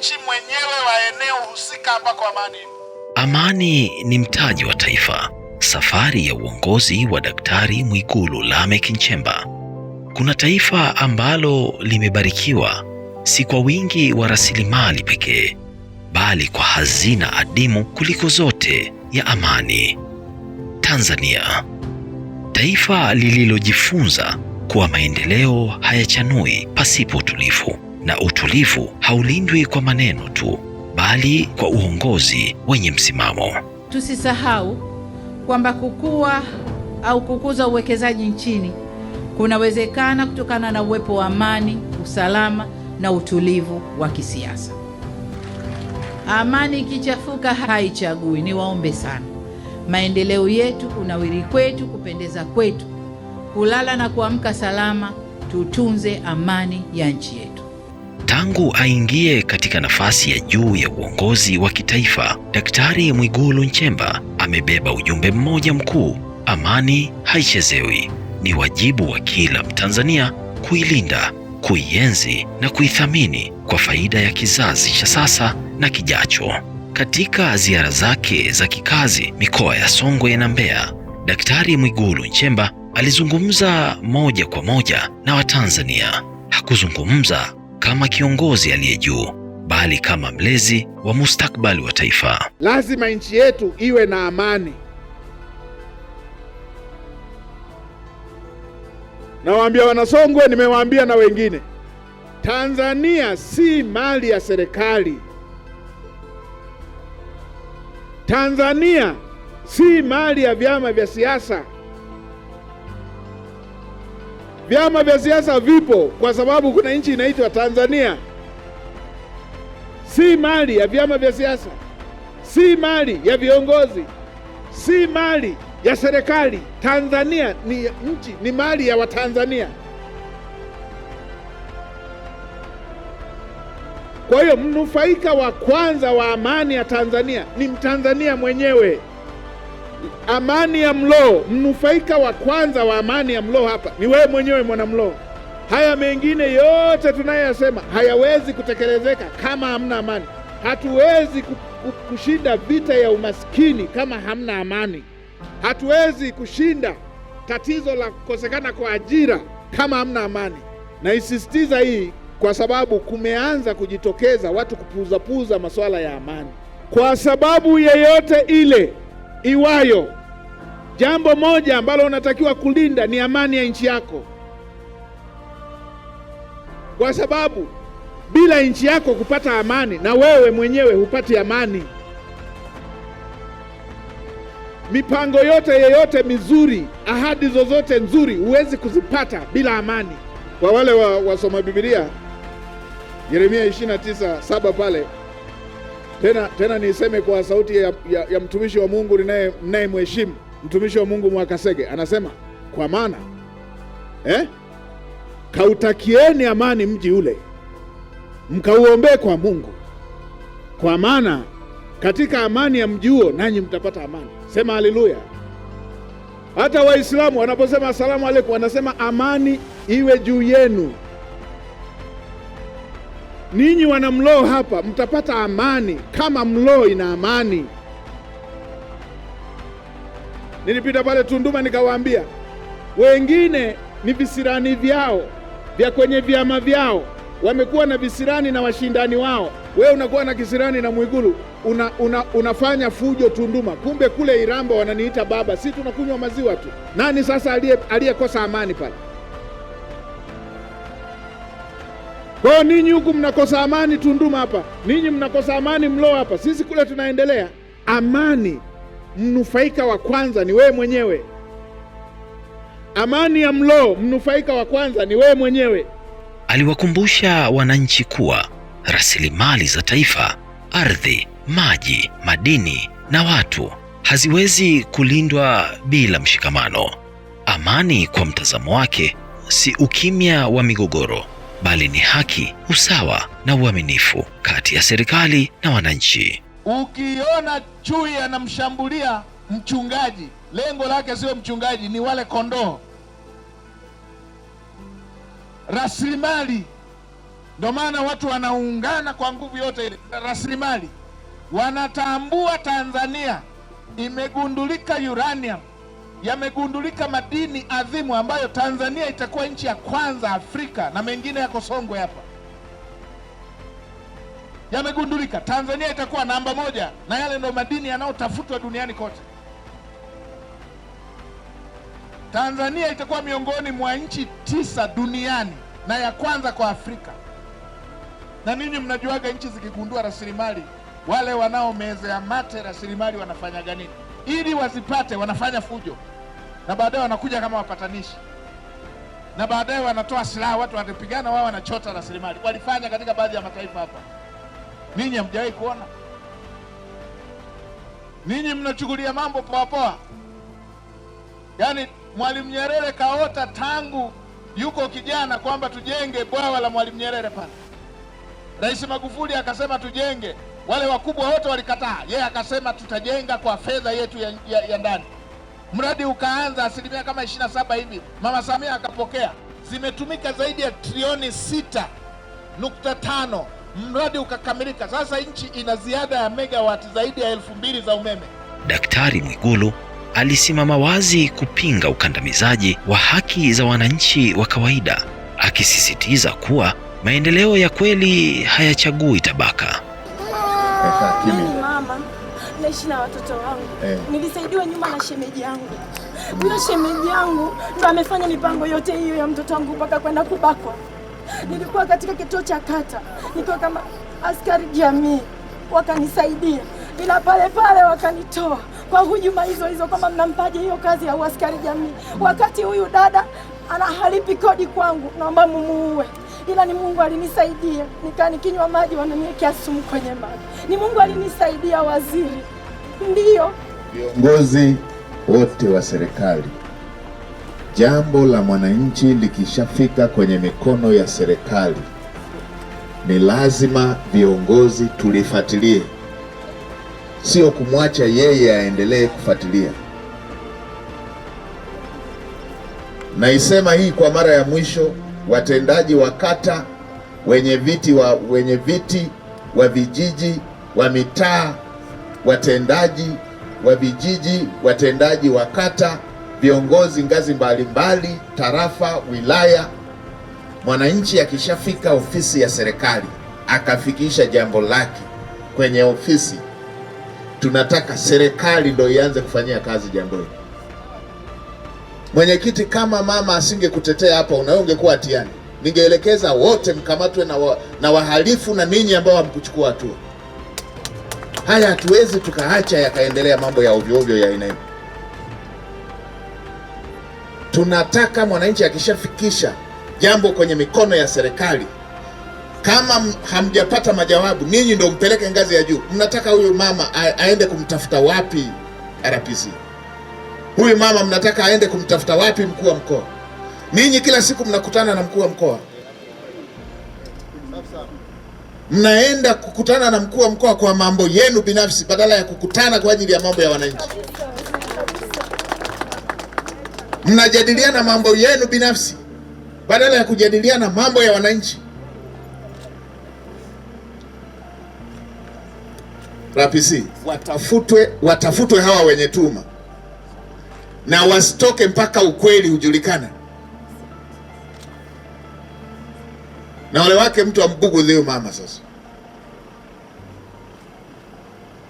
mwananchi mwenyewe wa eneo husika ambako amani. Amani ni mtaji wa taifa. Safari ya uongozi wa Daktari Mwigulu Lameck Nchemba. Kuna taifa ambalo limebarikiwa si kwa wingi wa rasilimali pekee, bali kwa hazina adimu kuliko zote ya amani. Tanzania, taifa lililojifunza kuwa maendeleo hayachanui pasipo utulivu, na utulivu haulindwi kwa maneno tu, bali kwa uongozi wenye msimamo. Tusisahau kwamba kukua au kukuza uwekezaji nchini kunawezekana kutokana na uwepo wa amani, usalama na utulivu wa kisiasa. Amani ikichafuka haichagui. Niwaombe sana, maendeleo yetu, kunawiri kwetu, kupendeza kwetu, kulala na kuamka salama, tutunze amani ya nchi yetu. Tangu aingie katika nafasi ya juu ya uongozi wa kitaifa, Daktari Mwigulu Nchemba amebeba ujumbe mmoja mkuu: amani haichezewi. Ni wajibu wa kila Mtanzania kuilinda, kuienzi na kuithamini kwa faida ya kizazi cha sasa na kijacho. Katika ziara zake za kikazi mikoa ya Songwe na Mbeya, Daktari Mwigulu Nchemba alizungumza moja kwa moja na Watanzania. Hakuzungumza kama kiongozi aliye juu, bali kama mlezi wa mustakabali wa taifa. Lazima nchi yetu iwe na amani. Nawaambia Wanasongwe, nimewaambia na wengine, Tanzania si mali ya serikali. Tanzania si mali ya vyama vya siasa. Vyama vya siasa vipo kwa sababu kuna nchi inaitwa Tanzania. Si mali ya vyama vya siasa, si mali ya viongozi, si mali ya serikali. Tanzania ni nchi, ni mali ya Watanzania. Kwa hiyo mnufaika wa kwanza wa amani ya Tanzania ni Mtanzania mwenyewe. Amani ya Mlowo, mnufaika wa kwanza wa amani ya Mlowo hapa ni wewe mwenyewe mwana Mlowo. Haya mengine yote tunayoyasema hayawezi kutekelezeka kama hamna amani. Hatuwezi kushinda vita ya umaskini kama hamna amani. Hatuwezi kushinda tatizo la kukosekana kwa ajira kama hamna amani. Naisisitiza hii kwa sababu kumeanza kujitokeza watu kupuuza masuala ya amani. Kwa sababu yeyote ile iwayo, jambo moja ambalo unatakiwa kulinda ni amani ya nchi yako, kwa sababu bila nchi yako kupata amani, na wewe mwenyewe hupati amani. Mipango yeyote mizuri, ahadi zozote nzuri huwezi kuzipata bila amani. Kwa wale wasoma Biblia, Yeremia 29:7 pale, tena niseme kwa sauti ya mtumishi wa Mungu ninayemheshimu, mtumishi wa Mungu Mwakasege, anasema kwa maana kautakieni amani mji ule, mkauombee kwa Mungu, kwa maana katika amani ya mji huo nanyi mtapata amani. Sema haleluya. Hata Waislamu wanaposema asalamu alaykum wanasema amani iwe juu yenu. Ninyi wana Mlowo hapa mtapata amani kama Mlowo ina amani. Nilipita pale Tunduma nikawaambia, wengine ni visirani vyao vya kwenye vyama vyao, wamekuwa na visirani na washindani wao. Wewe unakuwa na kisirani na Mwigulu, unafanya fujo Tunduma, kumbe kule Iramba wananiita baba, si tunakunywa maziwa tu. Nani sasa aliyekosa amani pale? Kwa ninyi huku mnakosa amani Tunduma hapa, ninyi mnakosa amani Mlowo hapa, sisi kule tunaendelea. Amani, mnufaika wa kwanza ni wewe mwenyewe. Amani ya Mlowo, mnufaika wa kwanza ni wewe mwenyewe. Aliwakumbusha wananchi kuwa rasilimali za taifa, ardhi, maji, madini na watu haziwezi kulindwa bila mshikamano. Amani kwa mtazamo wake si ukimya wa migogoro, bali ni haki, usawa na uaminifu kati ya serikali na wananchi. Ukiona chui anamshambulia mchungaji, lengo lake sio mchungaji, ni wale kondoo. Rasilimali Ndio maana watu wanaungana kwa nguvu yote ile rasilimali. Wanatambua Tanzania imegundulika uranium, yamegundulika madini adhimu ambayo Tanzania itakuwa nchi ya kwanza Afrika, na mengine yako Songwe hapa. Yamegundulika, Tanzania itakuwa namba moja, na yale ndio madini yanayotafutwa duniani kote. Tanzania itakuwa miongoni mwa nchi 9 duniani na ya kwanza kwa Afrika. Na ninyi mnajuaga nchi zikigundua rasilimali, wale wanaomezea mate rasilimali wanafanyaga nini? Ili wazipate wanafanya fujo, na baadaye wanakuja kama wapatanishi, na baadaye wanatoa silaha, watu watapigana, wao wanachota rasilimali. Walifanya katika baadhi ya mataifa hapa. Ninyi hamjawahi kuona? Ninyi mnachukulia mambo poa poa. Yaani Mwalimu Nyerere kaota tangu yuko kijana kwamba tujenge bwawa la Mwalimu Nyerere pale. Rais Magufuli akasema tujenge, wale wakubwa wote walikataa. Yeye akasema tutajenga kwa fedha yetu ya ndani. Mradi ukaanza asilimia kama 27 hivi. Mama Samia akapokea. Zimetumika zaidi ya trilioni 6.5. Mradi ukakamilika. Sasa nchi ina ziada ya megawati zaidi ya 2000 za umeme. Daktari Mwigulu alisimama wazi kupinga ukandamizaji wa haki za wananchi wa kawaida, akisisitiza kuwa maendeleo ya kweli hayachagui tabaka. Mimi mama, naishi na watoto wangu. Nilisaidiwa nyuma na shemeji yangu. Huyo shemeji yangu ndo amefanya mipango yote hiyo ya mtoto wangu mpaka kwenda kubakwa. Nilikuwa katika kituo cha kata, nikiwa kama askari jamii, wakanisaidia, ila pale pale wakanitoa kwa hujuma hizo kama mnampaje hiyo kazi ya askari jamii, wakati huyu dada anahalipi kodi kwangu, naomba mumuue. Ila ni Mungu alinisaidia, nikinywa maji wananiwekea sumu kwenye maji. Ni Mungu alinisaidia waziri. Ndiyo viongozi wote wa serikali, jambo la mwananchi likishafika kwenye mikono ya serikali, ni lazima viongozi tulifuatilie, sio kumwacha yeye aendelee kufuatilia. Naisema hii kwa mara ya mwisho, watendaji wa kata, wenye viti wa vijiji, wa mitaa, watendaji wa vijiji, watendaji wa kata, viongozi ngazi mbalimbali, tarafa, wilaya. Mwananchi akishafika ofisi ya serikali akafikisha jambo lake kwenye ofisi, tunataka serikali ndio ianze kufanyia kazi jambo hili. Mwenyekiti, kama mama asingekutetea hapa, ungekuwa hatiani. Ningeelekeza wote mkamatwe na wahalifu na ninyi ambao hamkuchukua hatua. Haya hatuwezi tukaacha yakaendelea mambo ya ovyo ovyo ya aina hiyo. Tunataka mwananchi akishafikisha jambo kwenye mikono ya serikali, kama hamjapata majawabu, ninyi ndio mpeleke ngazi ya juu. Mnataka huyu mama aende kumtafuta wapi RPC? Huyu mama mnataka aende kumtafuta wapi mkuu wa mkoa? Ninyi kila siku mnakutana na mkuu wa mkoa, mnaenda kukutana na mkuu wa mkoa kwa mambo yenu binafsi badala ya kukutana kwa ajili ya mambo ya wananchi. Mnajadiliana mambo yenu binafsi badala ya kujadiliana mambo ya wananchi. RPC watafutwe hawa wenye tuma, na wasitoke mpaka ukweli ujulikane. Na wale wake mtu ambugudhi huyu mama. Sasa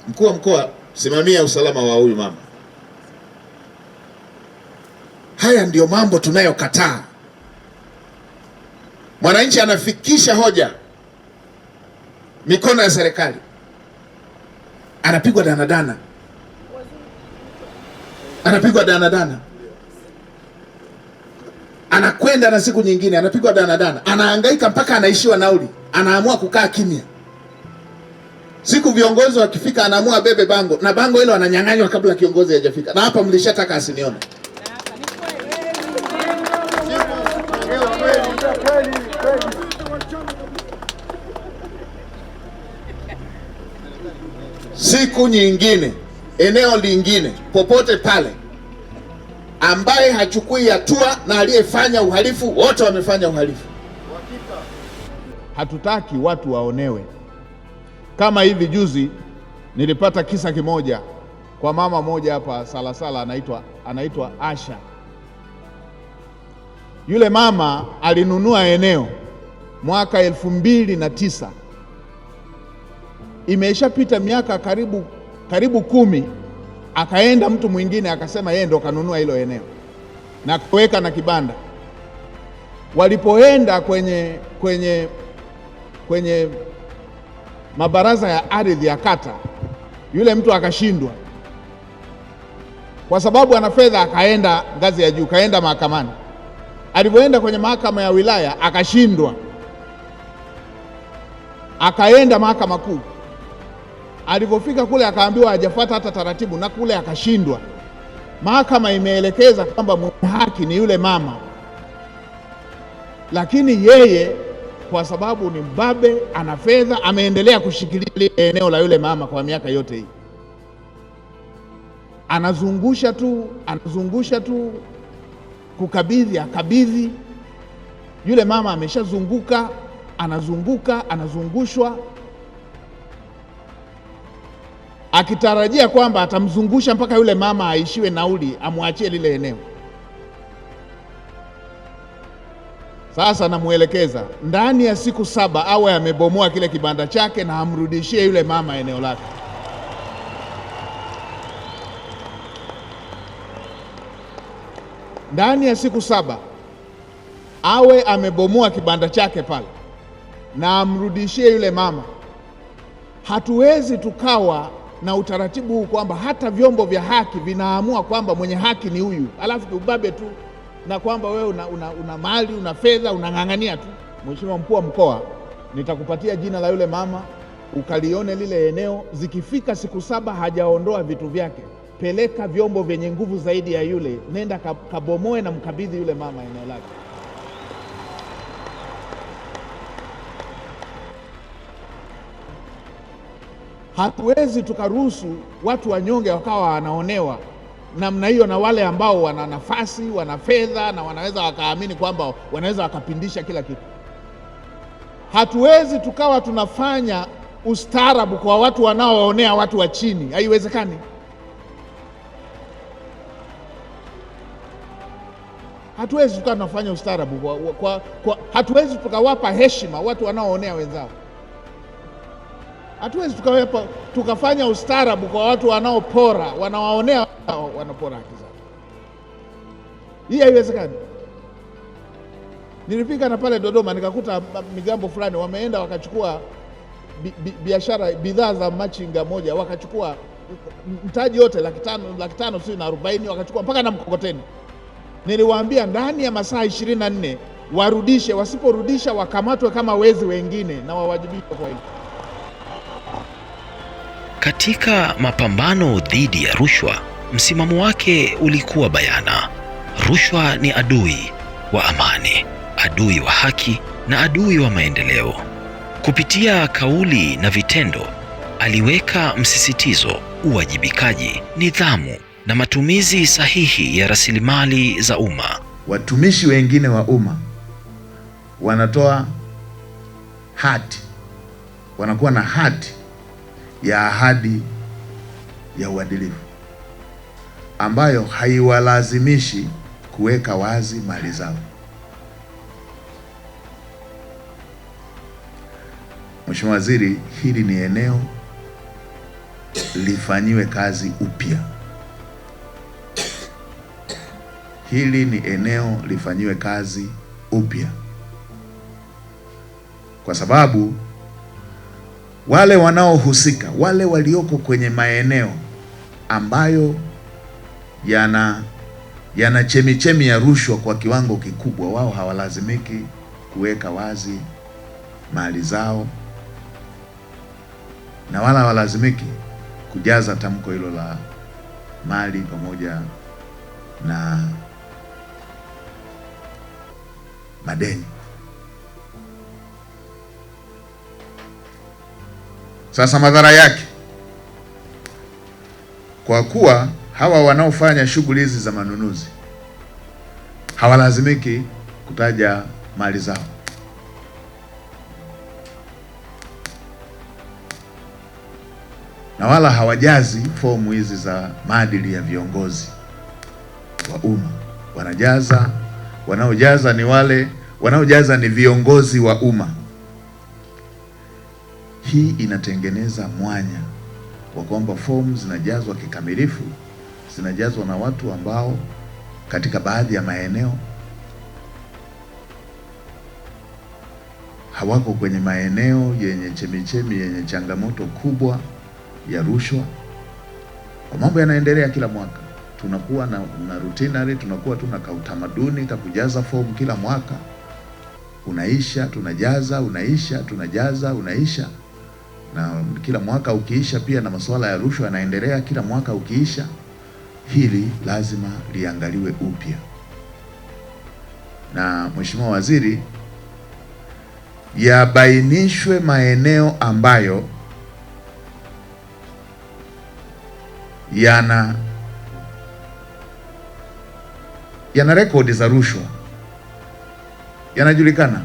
mkuu wa mkoa, simamia usalama wa huyu mama. Haya ndiyo mambo tunayokataa. Mwananchi anafikisha hoja mikono ya serikali, anapigwa danadana, anakwenda na siku nyingine anapigwa danadana, anahangaika mpaka anaishiwa nauli, anaamua kukaa kimya. Siku viongozi wakifika, anaamua bebe bango, na bango hilo ananyang'anywa kabla kiongozi hajafika. Na hapa mlishataka asinione. Siku nyingine, eneo lingine, popote pale, ambaye hachukui hatua na aliyefanya uhalifu, wote wamefanya uhalifu. hatutaki watu waonewe. Kama hivi juzi nilipata kisa kimoja kwa mama moja hapa Salasala, anaitwa Asha. Yule mama alinunua eneo mwaka 2009. Imeshapita miaka karibu 10, akaenda mtu mwingine akasema yeye ndo kanunua hilo eneo na kuweka na kibanda. Walipoenda kwenye mabaraza ya ardhi ya kata, yule mtu akashindwa kwa sababu ana fedha, akaenda ngazi ya juu, kaenda mahakamani. Alipoenda kwenye mahakama ya wilaya akashindwa, akaenda mahakama kuu. Alipofika kule akaambiwa hajafuata hata taratibu, na kule akashindwa. Mahakama imeelekeza kwamba mwenye haki ni yule mama, lakini yeye kwa sababu ni mbabe, ana fedha, ameendelea kushikilia eneo la yule mama kwa miaka yote hii. Anazungusha tu kukabidhi, akabidhi. Yule mama ameshazunguka, anazungushwa, akitarajia kwamba atamzungusha mpaka yule mama aishiwe nauli, amwachie lile eneo. Sasa namuelekeza ndani ya siku 7 awe amebomoa kile kibanda chake na amrudishie yule mama eneo lake. Ndani ya siku 7 awe amebomoa kibanda chake pale na amrudishie yule mama. Hatuwezi tukawa na utaratibu huu kwamba hata vyombo vya haki vinaamua kwamba mwenye haki ni huyu, alafu kiubabe tu, na kwamba wewe una mali, una fedha, unang'ang'ania tu. Mheshimiwa Mkuu wa Mkoa, nitakupatia jina la yule mama ukalione lile eneo. Zikifika siku 7 hajaondoa vitu vyake, peleka vyombo vyenye nguvu zaidi ya yule, nenda kabomoe na mkabidhi yule mama eneo lake. Hatuwezi tukaruhusu watu wanyonge wakawa wanaonewa namna hiyo na wale ambao wana nafasi, wana fedha na wanaweza wakaamini kwamba wanaweza wakapindisha kila kitu. Hatuwezi tukawa tunafanya ustaarabu kwa watu wanaoonea watu wa chini, haiwezekani. Hatuwezi tukawa tunafanya ustaarabu hatuwezi tukawapa heshima watu wanaoonea wenzao. Hatuwezi tukafanya ustaarabu kwa watu wanaopora, wanawaonea, wanapora haki zao. Hii haiwezekani. Nilifika na pale Dodoma nikakuta migambo fulani wameenda wakachukua biashara, bidhaa za machinga moja, wakachukua mtaji yote $500 sio na 40, wakachukua mpaka na mkokoteni. Niliwaambia ndani ya masaa 24 warudishe, wasiporudisha wakamatwe kama wezi wengine na wawajibishwe kwa hilo. Katika mapambano dhidi ya rushwa, msimamo wake ulikuwa bayana. Rushwa ni adui wa amani, adui wa haki na adui wa maendeleo. Kupitia kauli na vitendo, aliweka msisitizo, uwajibikaji, nidhamu na matumizi sahihi ya rasilimali za umma. Watumishi wengine wa umma wanatoa hati, wanakuwa na hati ya ahadi ya uadilifu ambayo haiwalazimishi kuweka wazi mali zao. Mheshimiwa Waziri, hili ni eneo lifanyiwe kazi upya. Hili ni eneo lifanyiwe kazi upya, kwa sababu wale wanaohusika, wale walioko kwenye maeneo ambayo yana chemichemi ya rushwa kwa kiwango kikubwa, wao hawalazimiki kuweka wazi mali zao na wala hawalazimiki kujaza tamko hilo la mali pamoja na madeni. Sasa madhara yake, kwa kuwa hawa wanaofanya shughuli hizi za manunuzi hawalazimiki kutaja mali zao, na wala hawajazi fomu hizi za maadili ya viongozi wa umma. Wanaojaza ni viongozi wa umma. Hii inatengeneza mwanya wa kwamba fomu zinajazwa kikamilifu, zinajazwa na watu ambao katika baadhi ya maeneo hawako kwenye maeneo yenye chemichemi yenye changamoto kubwa ya rushwa. Kwa mambo yanaendelea kila mwaka, tunakuwa na routinary, tunakuwa tuna kautamaduni ka kujaza fomu kila mwaka, unaisha tunajaza, unaisha tunajaza, unaisha, na kila mwaka ukiisha pia na masuala ya rushwa yanaendelea kila mwaka ukiisha. Hili lazima liangaliwe upya, na Mheshimiwa Waziri, yabainishwe maeneo ambayo yana rekodi za rushwa, yanajulikana,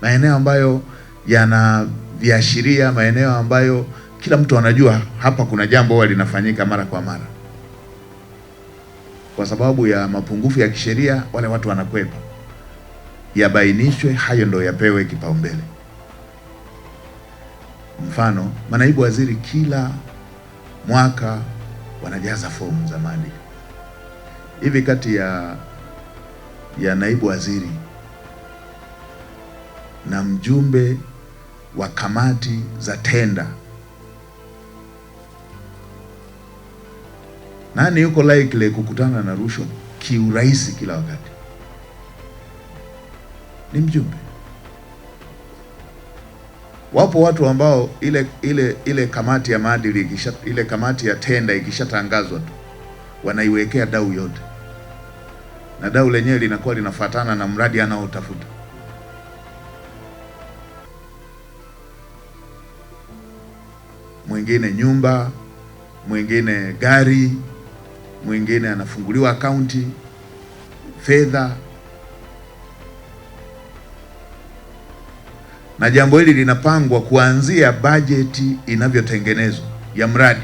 maeneo ambayo yana viashiria, maeneo ambayo kila mtu anajua hapa kuna jambo huwa linafanyika mara kwa mara. Kwa sababu ya mapungufu ya kisheria wale watu wanakwepa. Yabainishwe, hayo ndio yapewe kipaumbele. Mfano, manaibu waziri kila mwaka wanajaza fomu za maadili. Hivi kati ya naibu waziri na mjumbe wa kamati za tenda, nani yuko likely kukutana na rushwa kiurahisi kila wakati? Ni mjumbe. Wapo watu ambao ile kamati ya maadili ile kamati ya tenda ikishatangazwa tu wanaiwekea dau yote, na dau lenyewe linakuwa linafuatana na mradi anaotafuta. Mwingine nyumba, mwingine gari, mwingine anafunguliwa akaunti, fedha. Na jambo hili linapangwa kuanzia bajeti inavyotengenezwa ya mradi,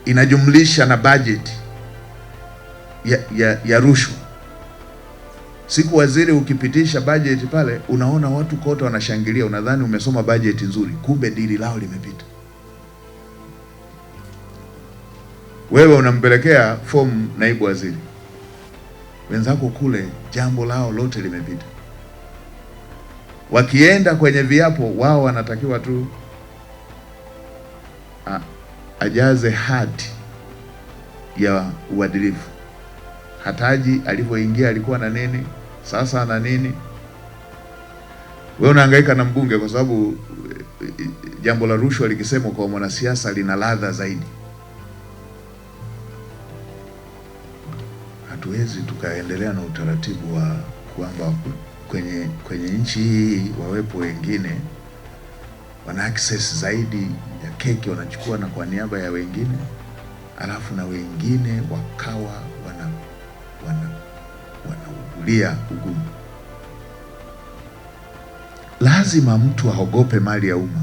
inajumlisha na bajeti ya rushwa. Siku waziri ukipitisha bajeti pale, unaona watu kote wanashangilia, unadhani umesoma bajeti nzuri, kumbe dili lao limepita. Wewe unampelekea fomu naibu waziri, wenzako kule jambo lao lote limepita. Wakienda kwenye viapo, wao wanatakiwa tu ajaze hati ya uadilifu. Hataji alivyoingia alikuwa na nini, sasa ana nini. Wewe unahangaika na mbunge kwa sababu jambo la rushwa likisemwa kwa mwanasiasa lina ladha zaidi. Hatuwezi tukaendelea na utaratibu wa kwamba kwenye nchi hii wawepo wengine wana access zaidi ya keki wanachukua na kwa niaba ya wengine, alafu na wengine wakawa wanaugulia ugumu. Lazima mtu aogope mali ya umma.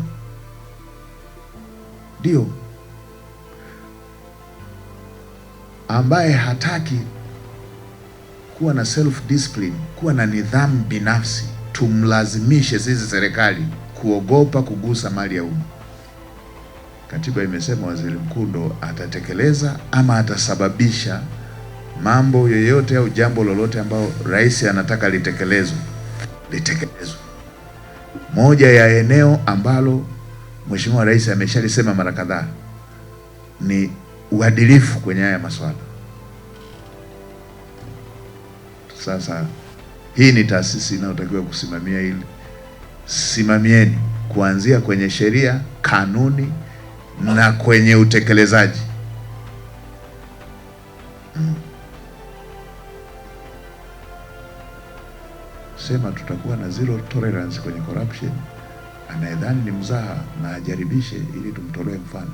Ndio ambaye hataki kuwa na self discipline, kuwa na nidhamu binafsi, tumlazimishe sisi serikali kuogopa kugusa mali ya umma. Katiba imesema waziri mkuu ndo atatekeleza ama atasababisha mambo yoyote au jambo lolote ambao rais anataka litekelezwe. Moja ya eneo ambalo Mheshimiwa Rais ameshalisema mara kadhaa ni uadilifu kwenye haya masuala. Sasa hii ni taasisi inayotakiwa kusimamia hili. Simamieni kuanzia kwenye sheria, kanuni na kwenye utekelezaji. Sema tutakuwa na zero tolerance kwenye corruption. Anayedhani ni mzaha na ajaribishe ili tumtolee mfano.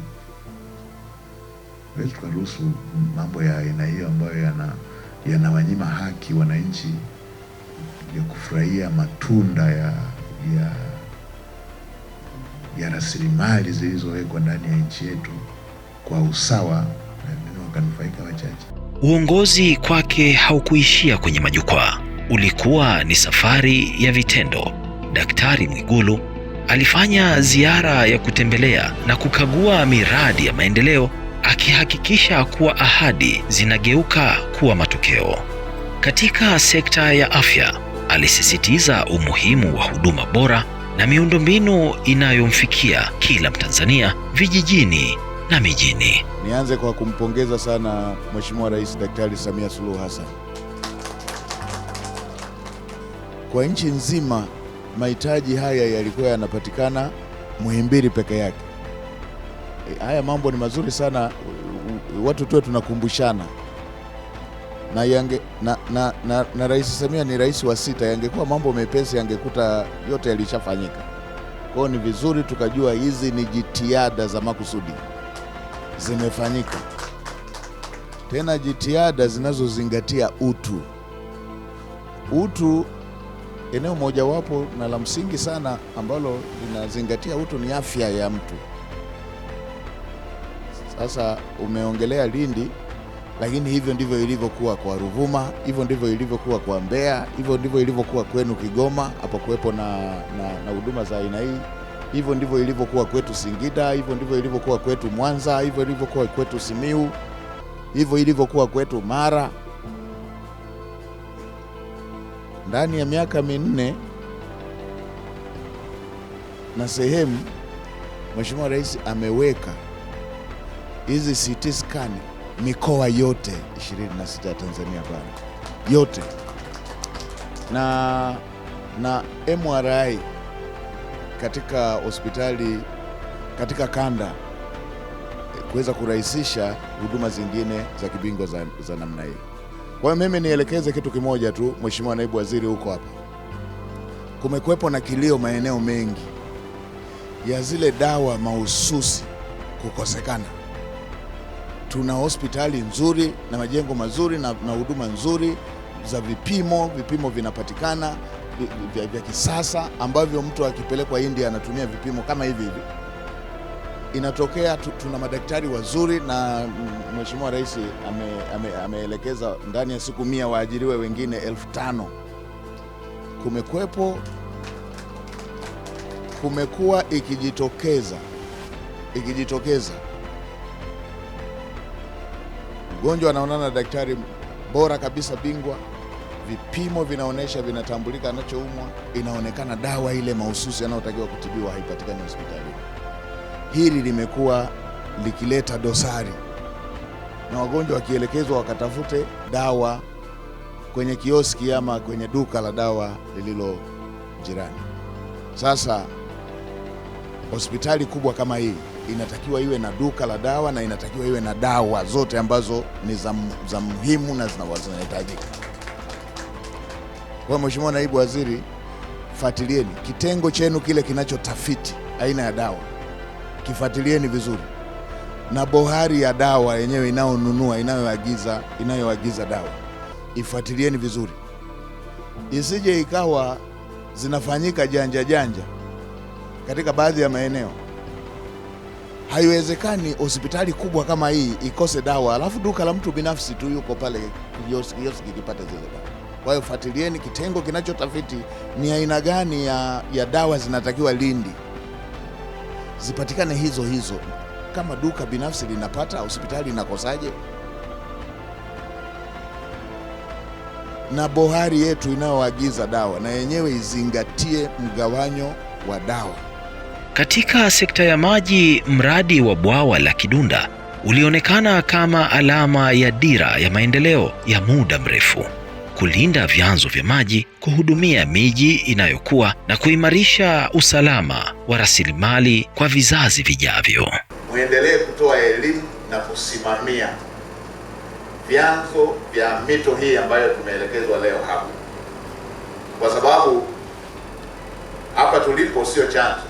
Wewe tukaruhusu mambo ya aina hiyo ambayo yanawanyima haki wananchi ya kufurahia matunda ya rasilimali zilizowekwa ndani ya nchi yetu kwa usawa na wakanufaika wachache. Uongozi kwake haukuishia kwenye majukwaa, ulikuwa ni safari ya vitendo. Daktari Mwigulu alifanya ziara ya kutembelea na kukagua miradi ya maendeleo, akihakikisha kuwa ahadi zinageuka kuwa matokeo. Katika sekta ya afya, alisisitiza umuhimu wa huduma bora na miundombinu inayomfikia kila Mtanzania vijijini na mijini. Nianze kwa kumpongeza sana Mheshimiwa Rais Daktari Samia Suluhu Hassan. Kwa nchi nzima mahitaji haya yalikuwa yanapatikana Muhimbili peke yake. Haya mambo ni mazuri sana, watu tuwe tunakumbushana. Na Rais Samia ni rais wa 6, yangekuwa mambo mepesi yangekuta yote yalishafanyika. Kwa hiyo ni vizuri tukajua hizi ni jitihada za makusudi zimefanyika, tena jitihada zinazozingatia utu. Eneo mojawapo na la msingi sana ambalo linazingatia utu ni afya ya mtu. Sasa umeongelea Lindi, lakini hivyo ndivyo ilivyokuwa kwa Ruvuma, hivyo ndivyo ilivyokuwa kwa Mbeya, hivyo ndivyo ilivyokuwa kwenu Kigoma, hapo kuwepo na huduma za aina hii. Hivyo ndivyo ilivyokuwa kwetu Singida, hivyo ndivyo ilivyokuwa kwetu Mwanza, hivyo ilivyokuwa kwetu Simiu, hivyo ilivyokuwa kwetu Mara. Ndani ya miaka 4 na sehemu, Mheshimiwa Rais ameweka hizi CT scan mikoa yote 26 ya Tanzania bara yote, na MRI katika hospitali katika kanda, kuweza kurahisisha huduma zingine za kibingwa za namna hiyo. Kwa hiyo mimi nielekeze kitu kimoja tu, Mheshimiwa Naibu Waziri, huko hapa kumekuwepo na kilio maeneo mengi ya zile dawa mahususi kukosekana. Tuna hospitali nzuri na majengo mazuri na huduma nzuri za vipimo vinapatikana vya kisasa ambavyo mtu akipelekwa India anatumia vipimo kama hivi. Inatokea tuna madaktari wazuri, na Mheshimiwa Rais ameelekeza ndani ya siku 100 waajiriwe wengine 5,000. Kumekuwa ikijitokeza mgonjwa anaonana na daktari bora kabisa, bingwa, vipimo vinaonesha, vinatambulika anachoumwa, inaonekana dawa ile mahususi anayotakiwa kutibiwa haipatikani hospitalini. Hili limekuwa likileta dosari, na wagonjwa wakielekezwa wakatafute dawa kwenye kioski ama kwenye duka la dawa lililo jirani. Sasa hospitali kubwa kama hii inatakiwa iwe na duka la dawa na inatakiwa iwe na dawa zote ambazo ni za muhimu na zinahitajika. Kwa Mheshimiwa Naibu Waziri, fuatilieni kitengo chenu kile kinachotafiti aina ya dawa, kifuatilieni vizuri, na bohari ya dawa yenyewe inayonunua, inayoagiza dawa, ifuatilieni vizuri, isije ikawa zinafanyika janja katika baadhi ya maeneo. Haiwezekani hospitali kubwa kama hii ikose dawa, alafu duka la mtu binafsi tu yuko pale kioski kipata zile dawa. Kwa hiyo fuatilieni kitengo kinachotafiti ni aina gani ya dawa zinatakiwa Lindi, zipatikane hizo. Kama duka binafsi linapata, hospitali inakosaje? Na bohari yetu inayoagiza dawa na yenyewe izingatie mgawanyo wa dawa. Katika sekta ya maji, mradi wa bwawa la Kidunda ulionekana kama alama ya dira ya maendeleo ya muda mrefu: kulinda vyanzo vya maji, kuhudumia miji inayokuwa na kuimarisha usalama wa rasilimali kwa vizazi vijavyo. Muendelee kutoa elimu na kusimamia vyanzo vya mito hii ambayo tumeelekezwa leo hapa, kwa sababu hapa tulipo sio chanzo,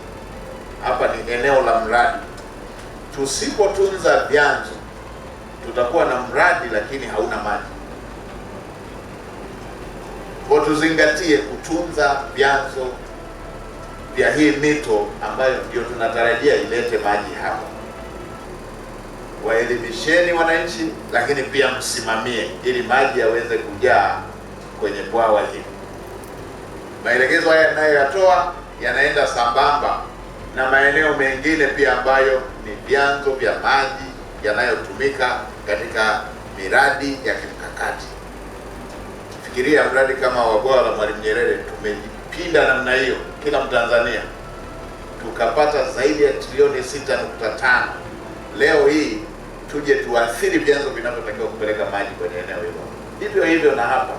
hapa ni eneo la mradi. Tusipotunza vyanzo, tutakuwa na mradi lakini hauna maji. Kwa tuzingatie kutunza vyanzo vya hii mito ambayo ndio tunatarajia ilete maji hapa. Waelimisheni wananchi, lakini pia msimamie ili maji yaweze kujaa kwenye bwawa hili. Maelekezo haya yanayoyatoa yanaenda sambamba na maeneo mengine pia ambayo ni vyanzo vya maji yanayotumika katika miradi ya kimkakati. Fikiria mradi kama wa bwawa la Mwalimu Nyerere, tumejipinda namna hiyo, kila Mtanzania tukapata zaidi ya trilioni 6.5. Leo hii tuje tuathiri vyanzo vinavyotakiwa kupeleka maji kwenye eneo hilo. Hivyo hivyo na hapa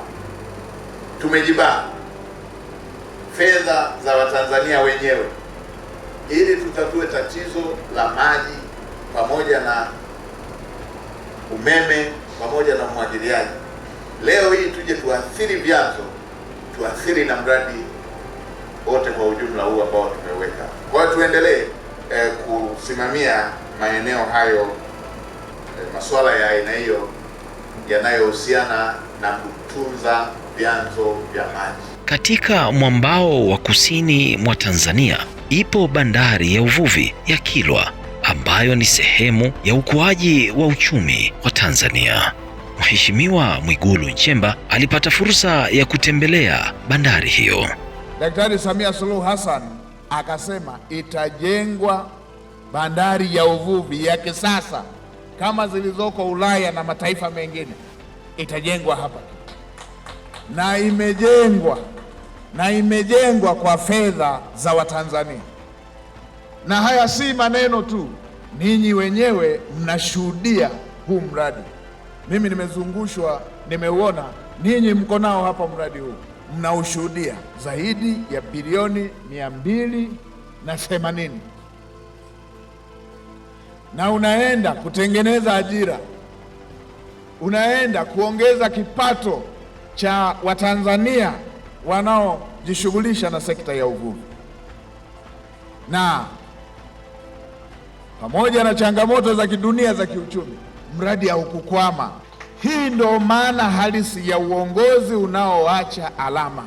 tumejibana fedha za Watanzania wenyewe ili tutatue tatizo la maji pamoja na umeme pamoja na umwagiliaji. Leo hii tuje tuathiri vyanzo, tuathiri na mradi wote kwa ujumla huu ambao tumeweka. Kwa hiyo tuendelee kusimamia maeneo hayo, masuala ya aina hiyo yanayohusiana na kutunza vyanzo vya maji. Katika mwambao wa kusini mwa Tanzania ipo bandari ya uvuvi ya Kilwa ambayo ni sehemu ya ukuaji wa uchumi wa Tanzania. Mheshimiwa Mwigulu Nchemba alipata fursa ya kutembelea bandari hiyo. Daktari Samia Suluhu Hassan akasema itajengwa bandari ya uvuvi ya kisasa kama zilizoko Ulaya na mataifa mengine, itajengwa hapa na imejengwa kwa fedha za Watanzania. Na haya si maneno tu, ninyi wenyewe mnashuhudia huu mradi. Mimi nimezungushwa, nimeuona, ninyi mko nao hapa mradi huu, mnaushuhudia. Zaidi ya bilioni 280 na unaenda kutengeneza ajira, unaenda kuongeza kipato cha Watanzania wanaojishughulisha na sekta ya uvuvi. Na pamoja na changamoto za kidunia za kiuchumi, mradi haukukwama. Hii ndio maana halisi ya uongozi unaoacha alama.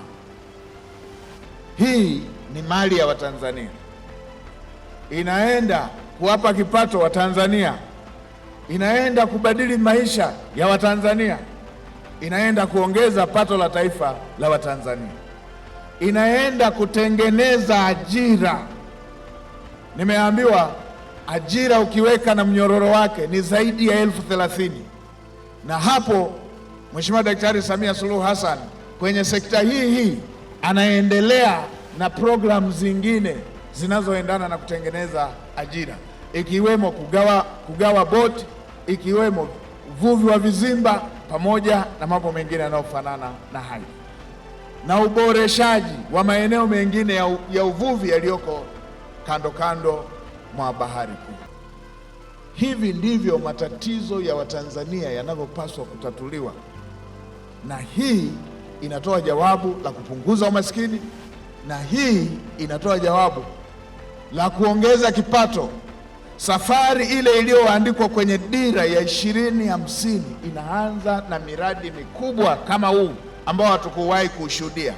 Hii ni mali ya Watanzania, inaenda kuwapa kipato Watanzania, inaenda kubadili maisha ya Watanzania, inaenda kuongeza pato la taifa la Watanzania, inaenda kutengeneza ajira. Nimeambiwa ajira ukiweka na mnyororo wake ni zaidi ya 30,000. Na hapo Mheshimiwa Daktari Samia Suluhu Hassan kwenye sekta hii anaendelea na programu zingine zinazoendana na kutengeneza ajira, ikiwemo kugawa boti, ikiwemo uvuvi wa vizimba pamoja na mambo mengine yanayofanana na hayo, na uboreshaji wa maeneo mengine ya uvuvi yaliyoko kando kando mwa bahari kuu. Hivi ndivyo matatizo ya Watanzania yanavyopaswa kutatuliwa, na hii inatoa jawabu la kupunguza umaskini, na hii inatoa jawabu la kuongeza kipato. Safari ile iliyoandikwa kwenye dira ya 2050 inaanza na miradi mikubwa kama huu ambao hatukuwahi kushuhudia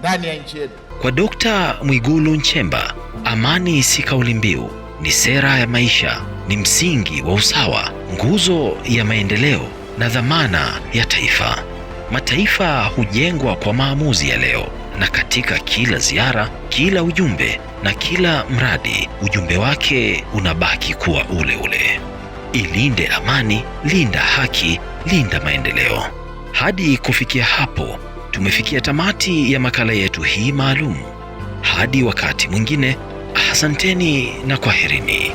ndani ya nchi yetu. Kwa Dr. Mwigulu Nchemba, amani si kauli mbiu, ni sera ya maisha, ni msingi wa usawa, nguzo ya maendeleo na dhamana ya taifa. Mataifa hujengwa kwa maamuzi ya leo, na katika kila ziara, kila ujumbe na kila mradi, ujumbe wake unabaki kuwa ule ule: ilinde amani, linda haki, linda maendeleo. Hadi kufikia hapo, tumefikia tamati ya makala yetu hii maalum. Hadi wakati mwingine, asanteni na kwaherini.